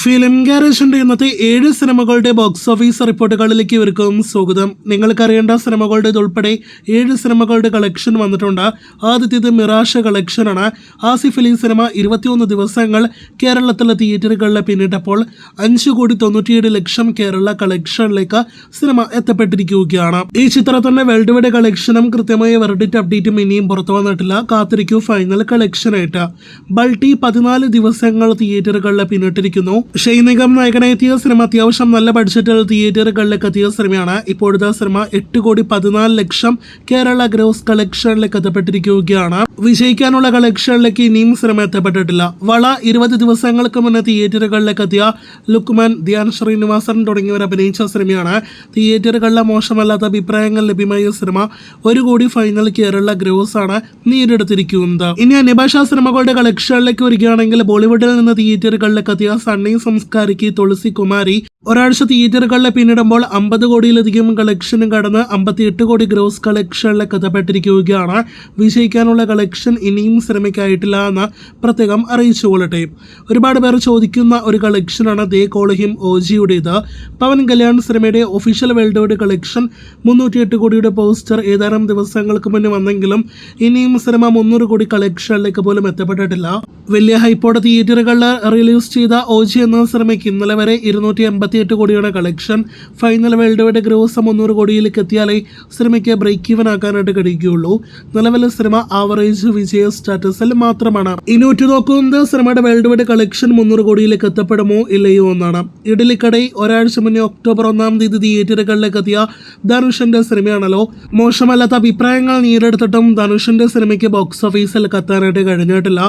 Film ഗാരേജിന്റെ ഇന്നത്തെ 7 സിനിമകളുടെ box office റിപ്പോർട്ടുകളിലേക്ക് ഇവർക്കും സ്വാഗതം. നിങ്ങൾക്കറിയേണ്ട സിനിമകളുടെ ഉൾപ്പെടെ 7 സിനിമകളുടെ കളക്ഷൻ വന്നിട്ടുണ്ട്. ആദ്യത്തേത് മിറാഷ് കളക്ഷനാണ്. ആസിഫ് അലി സിനിമ 21 ദിവസങ്ങൾ കേരളത്തിലെ തിയേറ്ററുകളിൽ പിന്നിട്ടപ്പോൾ 5,97,00,000 കേരള കളക്ഷനിലേക്ക് സിനിമ എത്തപ്പെട്ടിരിക്കുകയാണ്. ഈ ചിത്രത്തിന്റെ വേൾഡ് വൈഡ് കളക്ഷനും കൃത്യമായ വെർഡിറ്റ് അപ്ഡേറ്റും ഇനിയും പുറത്തു വന്നിട്ടില്ല. കാത്തിരിക്കൂ ഫൈനൽ കളക്ഷനായിട്ട്. ബൾട്ടി 14 ദിവസങ്ങൾ തിയേറ്ററുകളിൽ പിന്നിട്ടിരിക്കുന്നു. ഷൈനികം നായകനെത്തിയ സിനിമ അത്യാവശ്യം നല്ല ബഡ്ജറ്റിൽ തിയേറ്ററുകളിലേക്ക് എത്തിയ സിനിമയാണ്. ഇപ്പോഴത്തെ സിനിമ 8,14,00,000 കേരള ഗ്രോസ് കളക്ഷനിലേക്ക് എത്തപ്പെട്ടിരിക്കുകയാണ്. വിജയിക്കാനുള്ള കളക്ഷനിലേക്ക് ഇനിയും സിനിമ എത്തപ്പെട്ടിട്ടില്ല. വള 20 ദിവസങ്ങൾക്ക് മുന്നേ തിയേറ്ററുകളിലേക്ക് എത്തിയ ലുക്മാൻ, ധ്യാൻ ശ്രീനിവാസൻ തുടങ്ങിയവർ അഭിനയിച്ച സിനിമയാണ്. തിയേറ്ററുകളിലെ മോശമല്ലാത്ത അഭിപ്രായങ്ങൾ ലഭ്യമായ സിനിമ 1 കോടി ഫൈനൽ കേരള ഗ്രോസ് ആണ് നേടിയെടുത്തിരിക്കുന്നത്. ഇനി അന്യഭാഷാ സിനിമകളുടെ കളക്ഷനിലേക്ക് വരികയാണെങ്കിൽ ബോളിവുഡിൽ നിന്ന് തിയേറ്ററുകളിലേക്ക് എത്തിയ സണ്ണി സംസ്കാരിക്ക് തുളസി കുമാരി ഒരാഴ്ച തിയേറ്ററുകളിലെ പിന്നിടുമ്പോൾ 50 കോടിയിലധികം കളക്ഷനും കടന്ന് 58 കോടി ഗ്രോസ് കളക്ഷനിലേക്ക് എത്തപ്പെട്ടിരിക്കുകയാണ്. വിജയിക്കാനുള്ള കളക്ഷൻ ഇനിയും സിനിമയ്ക്കായിട്ടില്ല എന്ന് പ്രത്യേകം അറിയിച്ചുകൊള്ളട്ടെ. ഒരുപാട് പേർ ചോദിക്കുന്ന ഒരു കളക്ഷനാണ് ദേ കോൾ ഹിം OGയുടേത്. പവൻ കല്യാൺ സിനിമയുടെ ഒഫീഷ്യൽ വേൾഡ് വൈഡ് കളക്ഷൻ 308 കോടിയുടെ പോസ്റ്റർ ഏതാനും ദിവസങ്ങൾക്ക് മുന്നേ വന്നെങ്കിലും ഇനിയും സിനിമ 300 കോടി കളക്ഷനിലേക്ക് പോലും എത്തപ്പെട്ടിട്ടില്ല. വലിയ ഹൈപ്പോടെ തിയേറ്ററുകളിൽ റിലീസ് ചെയ്ത OG എന്ന സിനിമയ്ക്ക് ഇന്നലെ വരെ 288 കോടിയുടെ collection. Final world wide gross 300 കോടിയിലേക്ക് എത്തിയാലേ സിനിമയ്ക്ക് ബ്രേക്ക് ഈവൻ ആക്കാനായിട്ട് കഴിയുകയുള്ളൂ. നിലവിലെ സിനിമ ആവറേജ് വിജയ സ്റ്റാറ്റസിൽ മാത്രമാണ്. ഇനി ഉറ്റുനോക്കുന്നത് സിനിമയുടെ വേൾഡ് വൈഡ് കളക്ഷൻ 300 കോടിയിലേക്ക് എത്തപ്പെടുമോ ഇല്ലയോ എന്നാണ്. ഇഡലിക്കടൈ ഒരാഴ്ച മുന്നേ ഒക്ടോബർ 1-ാം തീയതി തിയേറ്ററുകളിലേക്ക് എത്തിയ ധനുഷിന്റെ സിനിമയാണല്ലോ. മോശമല്ലാത്ത അഭിപ്രായങ്ങൾ നേരിടുത്തിട്ടും ധനുഷിന്റെ സിനിമയ്ക്ക് ബോക്സ് ഓഫീസിൽ എത്താനായിട്ട് കഴിഞ്ഞിട്ടില്ല.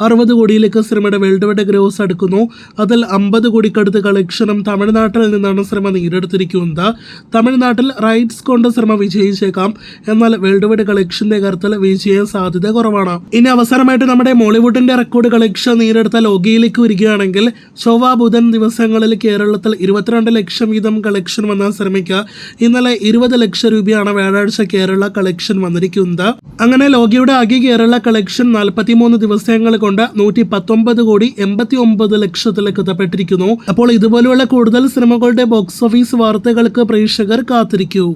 60 കോടിയിലേക്ക് സിനിമയുടെ വേൾഡ് വൈഡ് ഗ്രോസ് അടുക്കുന്നു. അതിൽ 50 കോടിക്കടുത്ത് കളക്ഷനും തമിഴ്നാട്ടിൽ നിന്നാണ് സിനിമ നേടിയെടുത്തിരിക്കുന്നത്. തമിഴ്നാട്ടിൽ റൈറ്റ്സ് കൊണ്ട് സിനിമ വിജയിച്ചേക്കാം. എന്നാൽ വേൾഡ് വൈഡ് കളക്ഷന്റെ കാര്യത്തിൽ വിജയ സാധ്യത കുറവാണ്. ഇനി അവസാനമായിട്ട് നമ്മുടെ മോളിവുഡിന്റെ റെക്കോർഡ് കളക്ഷൻ നേടിയെടുത്ത ലോകയിലേക്ക് വരികയാണെങ്കിൽ ചൊവ്വ ബുധൻ ദിവസങ്ങളിൽ കേരളത്തിൽ 22 ലക്ഷം വീതം കളക്ഷൻ വന്ന സിനിമയ്ക്ക് ഇന്നലെ 20 ലക്ഷം രൂപയാണ് വ്യാഴാഴ്ച കേരള കളക്ഷൻ വന്നിരിക്കുന്നത്. അങ്ങനെ ലോകയുടെ ആകെ കേരള കളക്ഷൻ 43 ദിവസങ്ങൾ കൊണ്ട് 119,89 ലക്ഷത്തിലേക്ക് എത്തപ്പെട്ടിരിക്കുന്നു. അപ്പോൾ ഇതുപോലെയുള്ള കൂടുതൽ സിനിമകളുടെ ബോക്സ് ഓഫീസ് വാർത്തകൾക്ക് പ്രേക്ഷകർ കാത്തിരിക്കൂ.